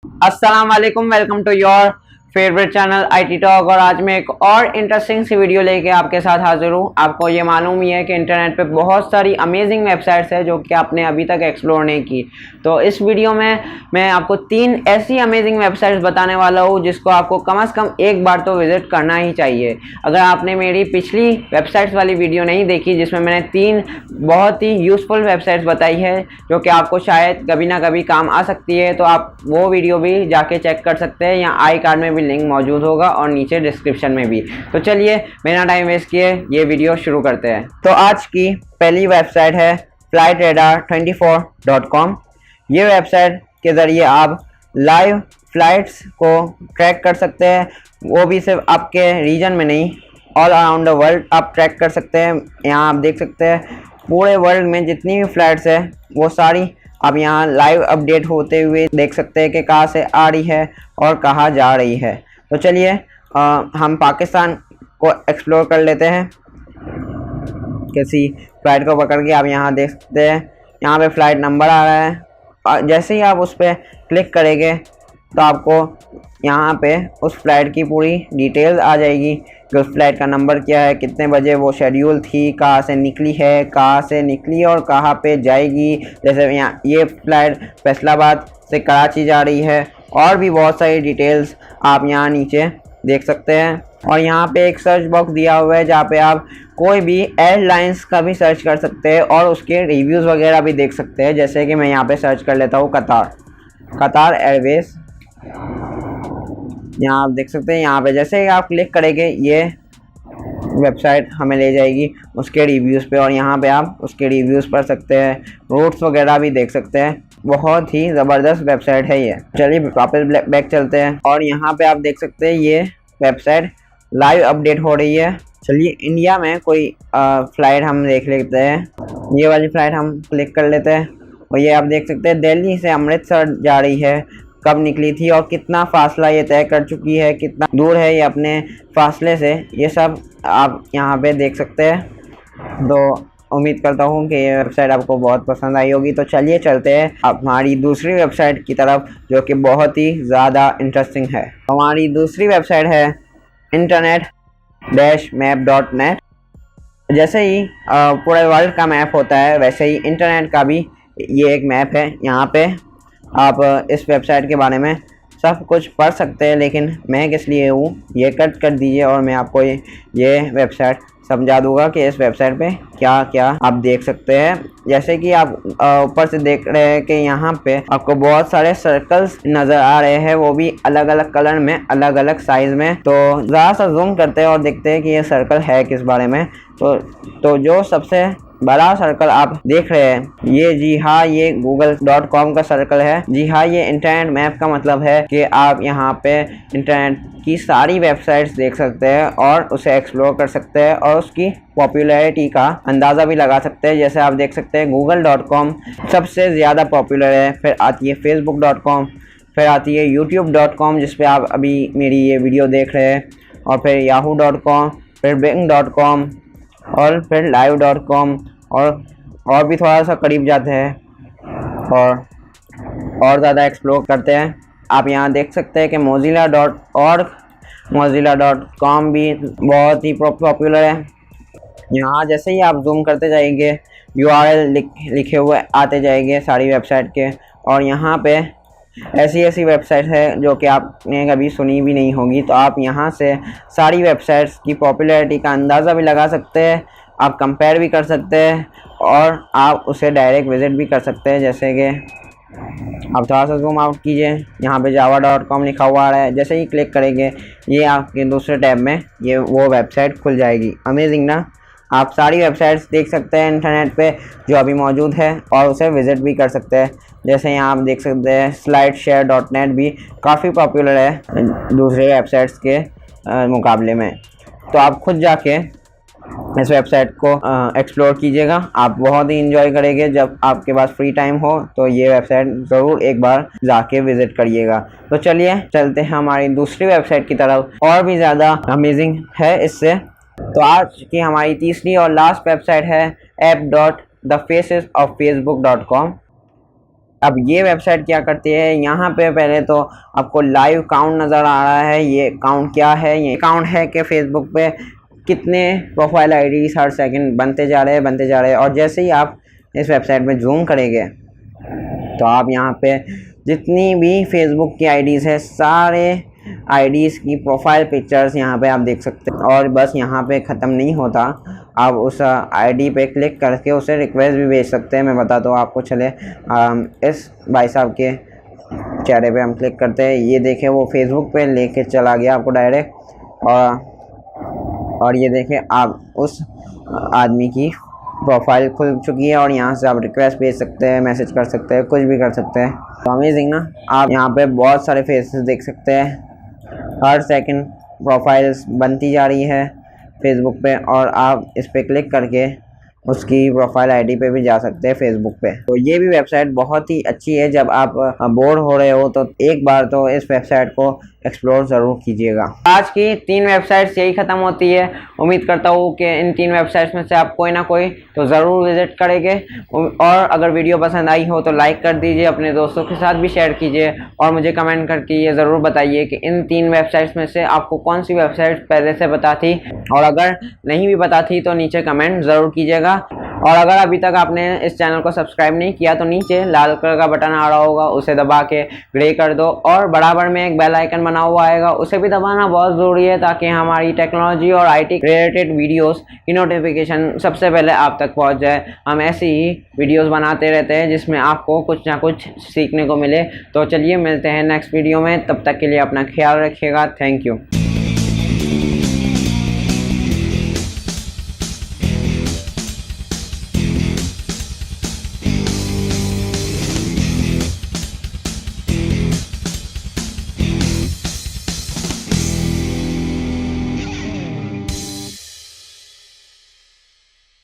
अस्सलाम वालेकुम, welcome to your favourite channel IT Talk. और आज मैं एक और इंटरेस्टिंग सी वीडियो लेके आपके साथ हाजिर हूँ। आपको ये मालूम ही है कि इंटरनेट पे बहुत सारी अमेजिंग वेबसाइट्स है जो कि आपने अभी तक एक्सप्लोर नहीं की। तो इस वीडियो में मैं आपको 3 ऐसी अमेजिंग वेबसाइट्स बताने वाला हूँ जिसको आपको कम से कम एक बार तो विजिट करना ही चाहिए। अगर आपने मेरी पिछली वेबसाइट्स वाली वीडियो नहीं देखी जिसमें मैंने 3 बहुत ही यूज़फुल वेबसाइट्स बताई है जो कि आपको शायद कभी ना कभी काम आ सकती है, तो आप वो वीडियो भी जाके चेक कर सकते हैं। यहाँ आई कार्ड में भी लिंक मौजूद होगा और नीचे डिस्क्रिप्शन में भी। तो चलिए बिना टाइम वेस्ट किए ये वीडियो शुरू करते हैं। तो आज की पहली वेबसाइट है flightradar24.com। ये वेबसाइट के ज़रिए आप लाइव फ्लाइट्स को ट्रैक कर सकते हैं, वो भी सिर्फ आपके रीजन में नहीं, ऑल अराउंड द वर्ल्ड आप ट्रैक कर सकते हैं। यहाँ आप देख सकते हैं पूरे वर्ल्ड में जितनी भी फ्लाइट्स है वो सारी आप यहाँ लाइव अपडेट होते हुए देख सकते हैं कि कहाँ से आ रही है और कहाँ जा रही है। तो चलिए हम पाकिस्तान को एक्सप्लोर कर लेते हैं। किसी फ़्लाइट को पकड़ के आप यहाँ देख सकते हैं, यहाँ पे फ़्लाइट नंबर आ रहा है। जैसे ही आप उस पर क्लिक करेंगे तो आपको यहाँ पे उस फ्लाइट की पूरी डिटेल्स आ जाएगी कि उस फ्लाइट का नंबर क्या है, कितने बजे वो शेड्यूल थी, कहाँ से निकली है, कहाँ से निकली और कहाँ पे जाएगी। जैसे यहाँ ये फ्लाइट फैसलाबाद से कराची जा रही है और भी बहुत सारी डिटेल्स आप यहाँ नीचे देख सकते हैं। और यहाँ पे एक सर्च बॉक्स दिया हुआ है जहाँ पे आप कोई भी एयरलाइंस का भी सर्च कर सकते हैं और उसके रिव्यूज़ वगैरह भी देख सकते हैं। जैसे कि मैं यहाँ पे सर्च कर लेता हूँ कतार एयरवेज। यहाँ आप देख सकते हैं, यहाँ पे जैसे ही आप क्लिक करेंगे ये वेबसाइट हमें ले जाएगी उसके रिव्यूज़ पे और यहाँ पे आप उसके रिव्यूज़ पढ़ सकते हैं, रूट्स वगैरह भी देख सकते हैं। बहुत ही ज़बरदस्त वेबसाइट है ये। चलिए वापस बैक चलते हैं और यहाँ पे आप देख सकते हैं ये वेबसाइट लाइव अपडेट हो रही है। चलिए इंडिया में कोई फ़्लाइट हम देख लेते हैं। ये वाली फ़्लाइट हम क्लिक कर लेते हैं और ये आप देख सकते हैं दिल्ली से अमृतसर जा रही है, कब निकली थी और कितना फासला ये तय कर चुकी है, कितना दूर है ये अपने फासले से, ये सब आप यहाँ पे देख सकते हैं। तो उम्मीद करता हूँ कि ये वेबसाइट आपको बहुत पसंद आई होगी। तो चलिए चलते हैं हमारी दूसरी वेबसाइट की तरफ जो कि बहुत ही ज़्यादा इंटरेस्टिंग है। हमारी दूसरी वेबसाइट है internet-map.net। जैसे ही पूरे वर्ल्ड का मैप होता है वैसे ही इंटरनेट का भी ये एक मैप है। यहाँ पे आप इस वेबसाइट के बारे में सब कुछ पढ़ सकते हैं, लेकिन मैं किस लिए हूँ ये कट कर दीजिए और मैं आपको ये वेबसाइट समझा दूंगा कि इस वेबसाइट पे क्या क्या आप देख सकते हैं। जैसे कि आप ऊपर से देख रहे हैं कि यहाँ पे आपको बहुत सारे सर्कल्स नज़र आ रहे हैं, वो भी अलग अलग कलर में, अलग अलग साइज़ में। तो ज़रा सा जूम करते हैं और देखते हैं कि ये सर्कल है किस बारे में। तो जो सबसे बड़ा सर्कल आप देख रहे हैं ये, जी हाँ, ये google.com का सर्कल है। जी हाँ, ये इंटरनेट मैप का मतलब है कि आप यहाँ पे इंटरनेट की सारी वेबसाइट्स देख सकते हैं और उसे एक्सप्लोर कर सकते हैं और उसकी पॉपुलैरिटी का अंदाज़ा भी लगा सकते हैं। जैसे आप देख सकते हैं google.com सबसे ज़्यादा पॉपुलर है, फिर आती है facebook.com, फिर आती है youtube.com जिस पे आप अभी मेरी ये वीडियो देख रहे हैं, और फिर yahoo.com, फिर bing.com और फिर live.com और भी थोड़ा सा करीब जाते हैं और ज़्यादा एक्सप्लोर करते हैं। आप यहाँ देख सकते हैं कि mozilla.com भी बहुत ही पॉपुलर है। यहाँ जैसे ही आप जूम करते जाएंगे URL लिखे हुए आते जाएंगे सारी वेबसाइट के, और यहाँ पे ऐसी वेबसाइट है जो कि आपने कभी सुनी भी नहीं होगी। तो आप यहाँ से सारी वेबसाइट्स की पॉपुलैरिटी का अंदाज़ा भी लगा सकते हैं, आप कंपेयर भी कर सकते हैं और आप उसे डायरेक्ट विज़िट भी कर सकते हैं। जैसे कि आप थोड़ा सा जूम आउट कीजिए, यहाँ पे java.com लिखा हुआ आ रहा है। जैसे ही क्लिक करेंगे ये आपके दूसरे टैब में ये वो वेबसाइट खुल जाएगी। अमेजिंग ना, आप सारी वेबसाइट्स देख सकते हैं इंटरनेट पे जो अभी मौजूद है और उसे विज़िट भी कर सकते हैं। जैसे यहाँ आप देख सकते हैं slideshare.net भी काफ़ी पॉपुलर है दूसरे वेबसाइट्स के मुकाबले में। तो आप खुद जाके इस वेबसाइट को एक्सप्लोर कीजिएगा, आप बहुत ही इंजॉय करेंगे। जब आपके पास फ्री टाइम हो तो ये वेबसाइट ज़रूर एक बार जाके विज़िट करिएगा। तो चलिए चलते हैं हमारी दूसरी वेबसाइट की तरफ, और भी ज़्यादा अमेजिंग है इससे। तो आज की हमारी तीसरी और लास्ट वेबसाइट है app.thefacesofFacebook.com। अब ये वेबसाइट क्या करती है, यहाँ पे पहले तो आपको लाइव काउंट नज़र आ रहा है। ये काउंट क्या है, ये काउंट है कि फेसबुक पे कितने प्रोफाइल आईडीज हर सेकंड बनते जा रहे हैं। और जैसे ही आप इस वेबसाइट में जूम करेंगे तो आप यहाँ पे जितनी भी फेसबुक की आईडीज़ है, सारे आईडीज़ की प्रोफाइल पिक्चर्स यहाँ पे आप देख सकते हैं। और बस यहाँ पे ख़त्म नहीं होता, आप उस आईडी पे क्लिक करके उसे रिक्वेस्ट भी भेज सकते हैं। मैं बताता हूँ आपको, चले इस भाई साहब के चेहरे पे हम क्लिक करते हैं। ये देखें वो फेसबुक पे लेके चला गया आपको डायरेक्ट। और ये देखें आप उस आदमी की प्रोफाइल खुल चुकी है और यहाँ से आप रिक्वेस्ट भेज सकते हैं, मैसेज कर सकते हैं, कुछ भी कर सकते हैं। तो अमेजिंग ना। आप यहाँ पे बहुत सारे फेसेस देख सकते हैं, हर सेकंड प्रोफाइल्स बनती जा रही है फेसबुक पे, और आप इस पर क्लिक करके उसकी प्रोफाइल आईडी पे भी जा सकते हैं फेसबुक पे। तो ये भी वेबसाइट बहुत ही अच्छी है। जब आप बोर हो रहे हो तो एक बार तो इस वेबसाइट को एक्सप्लोर ज़रूर कीजिएगा। आज की 3 वेबसाइट्स यही ख़त्म होती है। उम्मीद करता हूँ कि इन 3 वेबसाइट्स में से आप कोई ना कोई तो ज़रूर विज़िट करेंगे। और अगर वीडियो पसंद आई हो तो लाइक कर दीजिए, अपने दोस्तों के साथ भी शेयर कीजिए, और मुझे कमेंट करके ये ज़रूर बताइए कि इन 3 वेबसाइट्स में से आपको कौन सी वेबसाइट पहले से पता थी, और अगर नहीं भी पता थी तो नीचे कमेंट ज़रूर कीजिएगा। और अगर अभी तक आपने इस चैनल को सब्सक्राइब नहीं किया तो नीचे लाल कलर का बटन आ रहा होगा, उसे दबा के ग्रे कर दो, और बराबर में एक बेल आइकन बना हुआ आएगा, उसे भी दबाना बहुत ज़रूरी है ताकि हमारी टेक्नोलॉजी और आईटी रिलेटेड वीडियोस की नोटिफिकेशन सबसे पहले आप तक पहुंच जाए। हम ऐसी ही वीडियोस बनाते रहते हैं जिसमें आपको कुछ ना कुछ सीखने को मिले। तो चलिए मिलते हैं नेक्स्ट वीडियो में, तब तक के लिए अपना ख्याल रखिएगा। Thank you.